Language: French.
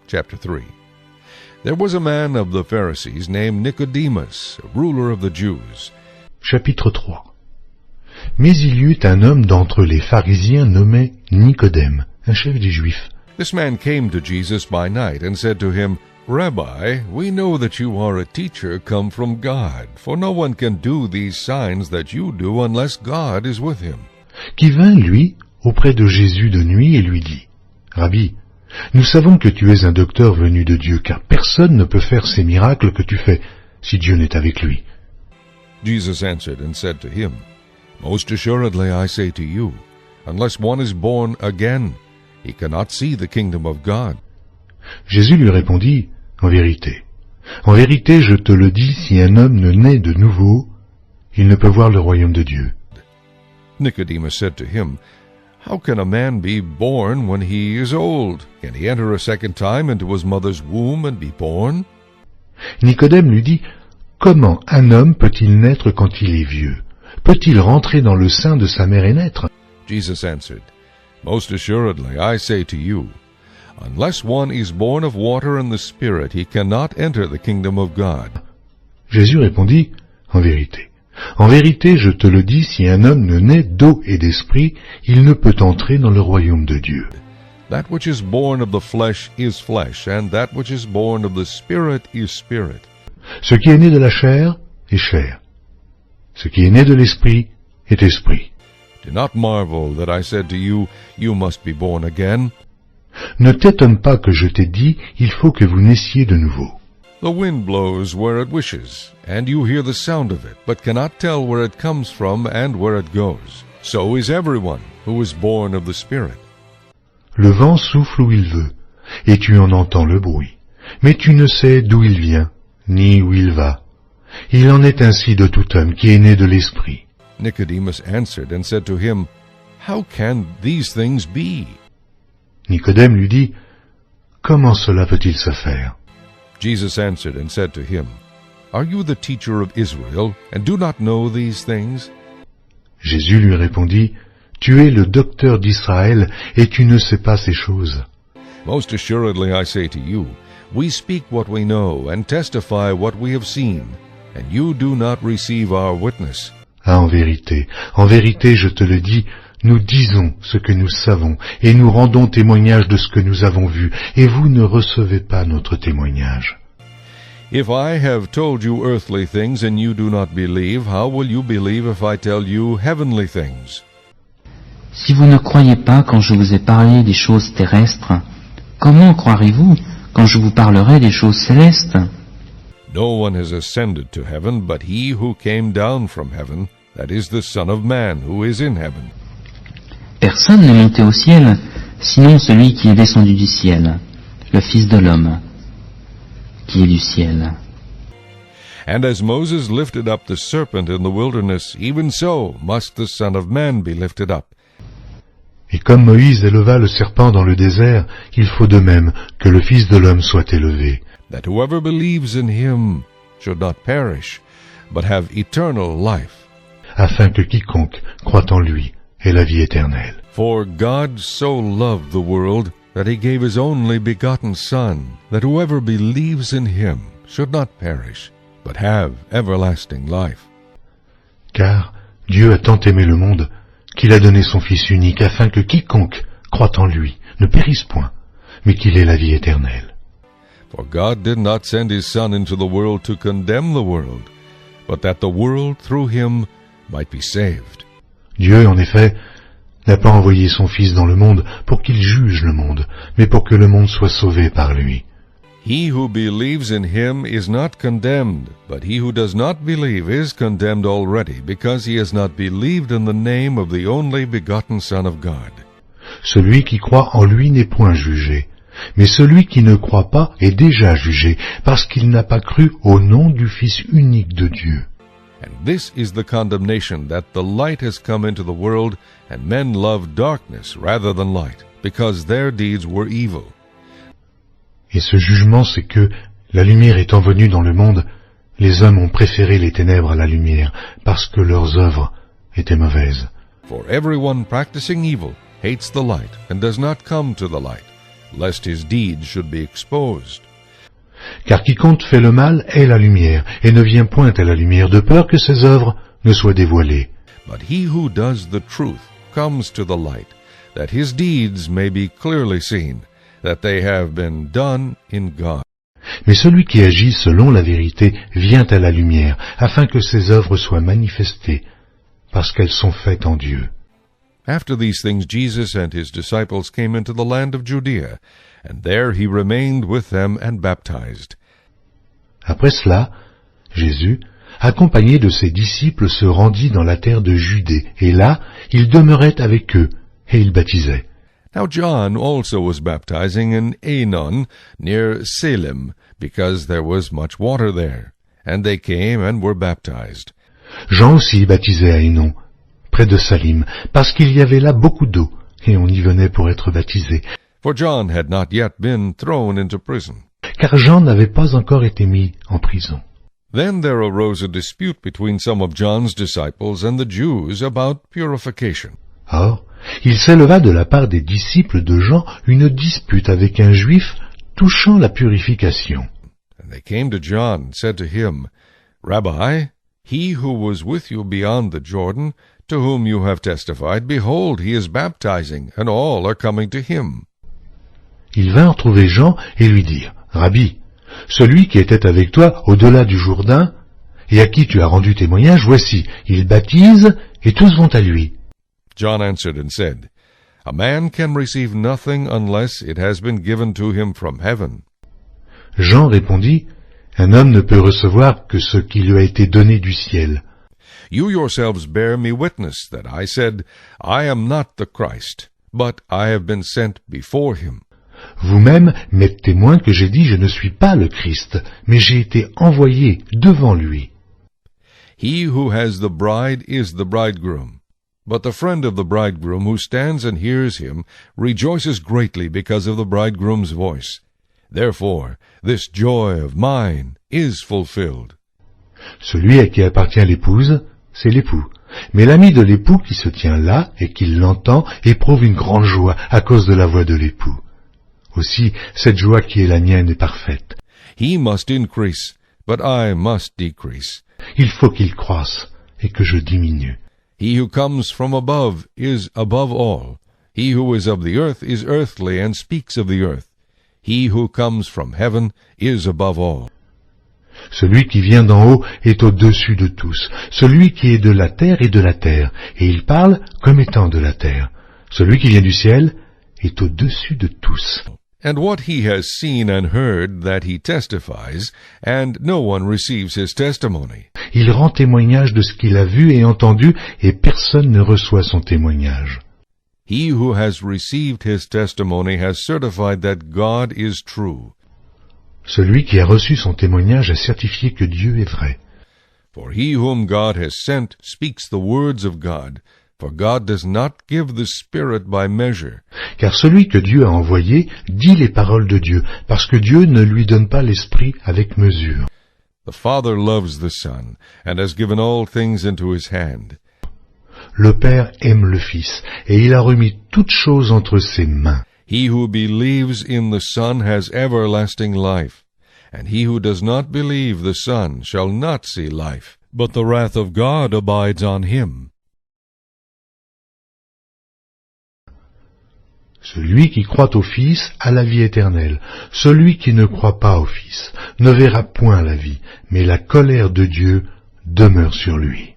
Chapter 3. There was a man of the Pharisees named Nicodemus, a ruler of the Jews. Chapitre 3. Mais il y eut un homme d'entre les pharisiens nommé Nicodème, un chef des Juifs. This man came to Jesus by night and said to him, Rabbi, we know that you are a teacher come from God, for no one can do these signs that you do unless God is with him. Qui vint, lui, auprès de Jésus de nuit et lui dit, Rabbi, nous savons que tu es un docteur venu de Dieu, car personne ne peut faire ces miracles que tu fais, si Dieu n'est avec lui. Jesus answered and said to him, Most assuredly I say to you, unless one is born again, he cannot see the kingdom of God. Jésus lui répondit, en vérité, je te le dis, si un homme ne naît de nouveau, il ne peut voir le royaume de Dieu. Nicodemus said to him, How can a man be born when he is old? Can he enter a second time into his mother's womb and be born? Nicodème lui dit, comment un homme peut-il naître quand il est vieux? Peut-il rentrer dans le sein de sa mère et naître? Jesus answered, Most assuredly I say to you, unless one is born of water and the Spirit, he cannot enter the kingdom of God. Jésus répondit, en vérité, je te le dis, si un homme ne naît d'eau et d'esprit, il ne peut entrer dans le royaume de Dieu. That which is born of the flesh is flesh, and that which is born of the Spirit is spirit. Ce qui est né de la chair est chair. Ce qui est né de l'esprit est esprit. Do not marvel that I said to you, you must be born again. Ne t'étonne pas que je t'ai dit, il faut que vous naissiez de nouveau. The wind blows where it wishes, and you hear the sound of it, but cannot tell where it comes from and where it goes. So is everyone who is born of the Spirit. Le vent souffle où il veut, et tu en entends le bruit, mais tu ne sais d'où il vient, ni où il va. Il en est ainsi de tout homme qui est né de l'esprit. Nicodemus answered and said to him, How can these things be? Nicodème lui dit, comment cela peut-il se faire? Jesus answered and said to him, Are you the teacher of Israel, and do not know these things? Jésus lui répondit, tu es le docteur d'Israël, et tu ne sais pas ces choses. Most assuredly I say to you, we speak what we know, and testify what we have seen, and you do not receive our witness. Ah, en vérité, je te le dis, nous disons ce que nous savons, et nous rendons témoignage de ce que nous avons vu, et vous ne recevez pas notre témoignage. If I have told you earthly things and you do not believe, how will you believe if I tell you heavenly things? Si vous ne croyez pas quand je vous ai parlé des choses terrestres, comment croirez-vous quand je vous parlerai des choses célestes? No one has ascended to heaven but he who came down from heaven, that is the Son of Man who is in heaven. Personne n'est monté au ciel, sinon celui qui est descendu du ciel, le Fils de l'homme, qui est du ciel. And as Moses lifted up the serpent in the wilderness, even so must the Son of Man be lifted up. Et comme Moïse éleva le serpent dans le désert, il faut de même que le Fils de l'homme soit élevé, that whoever believes in him should not perish, but have eternal life. afin que quiconque croit en lui ait la vie éternelle. For God so loved the world that he gave his only begotten Son, that whoever believes in him should not perish, but have everlasting life. Car Dieu a tant aimé le monde qu'il a donné son Fils unique, afin que quiconque croit en lui ne périsse point, mais qu'il ait la vie éternelle. For God did not send his Son into the world to condemn the world, but that the world through him might be saved. Dieu, en effet, n'a pas envoyé son Fils dans le monde pour qu'il juge le monde, mais pour que le monde soit sauvé par lui. He who believes in him is not condemned, but he who does not believe is condemned already, because he has not believed in the name of the only begotten Son of God. Celui qui croit en lui n'est point jugé, mais celui qui ne croit pas est déjà jugé, parce qu'il n'a pas cru au nom du Fils unique de Dieu. And this is the condemnation, that the light has come into the world, and men love darkness rather than light, because their deeds were evil. Et ce jugement, c'est que, la lumière étant venue dans le monde, les hommes ont préféré les ténèbres à la lumière, parce que leurs œuvres étaient mauvaises. For everyone practicing evil hates the light, and does not come to the light, lest his deeds should be exposed. Car quiconque fait le mal est la lumière, et ne vient point à la lumière de peur que ses œuvres ne soient dévoilées. But he who does the truth comes to the light, that his deeds may be clearly seen, that they have been done in God. Mais celui qui agit selon la vérité vient à la lumière, afin que ses œuvres soient manifestées, parce qu'elles sont faites en Dieu. After these things Jesus and his disciples came into the land of Judea, and there he remained with them and baptized. Après cela, Jésus, accompagné de ses disciples, se rendit dans la terre de Judée, et là, il demeurait avec eux, et il baptisait. Now John also was baptizing in Aenon near Salem, because there was much water there. And they came and were baptized. Jean aussi baptisait à Hénon, près de Salim, parce qu'il y avait là beaucoup d'eau, et on y venait pour être baptisé. For John had not yet been thrown into prison. Car Jean n'avait pas encore été mis en prison. Then there arose a dispute between some of John's disciples and the Jews about purification. Or, il s'éleva de la part des disciples de Jean une dispute avec un juif touchant la purification. And they came to John and said to him, Rabbi, he who was with you beyond the Jordan, to whom you have testified, behold, he is baptizing, and all are coming to him. Ils vinrent trouver Jean et lui dirent, Rabbi, celui qui était avec toi au-delà du Jourdain, et à qui tu as rendu témoignage, voici, il baptise, et tous vont à lui. John answered and said, A man can receive nothing unless it has been given to him from heaven. Jean répondit, un homme ne peut recevoir que ce qui lui a été donné du ciel. You yourselves bear me witness that I said, I am not the Christ, but I have been sent before him. Vous-même m'êtes témoin que j'ai dit, je ne suis pas le Christ, mais j'ai été envoyé devant lui. He who has the bride is the bridegroom. But the friend of the bridegroom who stands and hears him rejoices greatly because of the bridegroom's voice. Therefore, this joy of mine is fulfilled. Celui à qui appartient l'épouse, c'est l'époux. Mais l'ami de l'époux qui se tient là et qui l'entend éprouve une grande joie à cause de la voix de l'époux. Aussi, cette joie qui est la mienne est parfaite. He must increase, but I must decrease. Il faut qu'il croisse et que je diminue. He who comes from above is above all. He who is of the earth is earthly and speaks of the earth. He who comes from heaven is above all. Celui qui vient d'en haut est au-dessus de tous. Celui qui est de la terre est de la terre, et il parle comme étant de la terre. Celui qui vient du ciel est au-dessus de tous. And what he has seen and heard, that he testifies, and no one receives his testimony. Il rend témoignage de ce qu'il a vu et entendu, et personne ne reçoit son témoignage. He who has received his testimony has certified that God is true. Celui qui a reçu son témoignage a certifié que Dieu est vrai. For he whom God has sent speaks the words of God, for God does not give the Spirit by measure. Car celui que Dieu a envoyé dit les paroles de Dieu, parce que Dieu ne lui donne pas l'esprit avec mesure. The Father loves the Son, and has given all things into his hand. Le Père aime le Fils, et il a remis toutes choses entre ses mains. He who believes in the Son has everlasting life, and he who does not believe the Son shall not see life, but the wrath of God abides on him. Celui qui croit au Fils a la vie éternelle. Celui qui ne croit pas au Fils ne verra point la vie, mais la colère de Dieu demeure sur lui.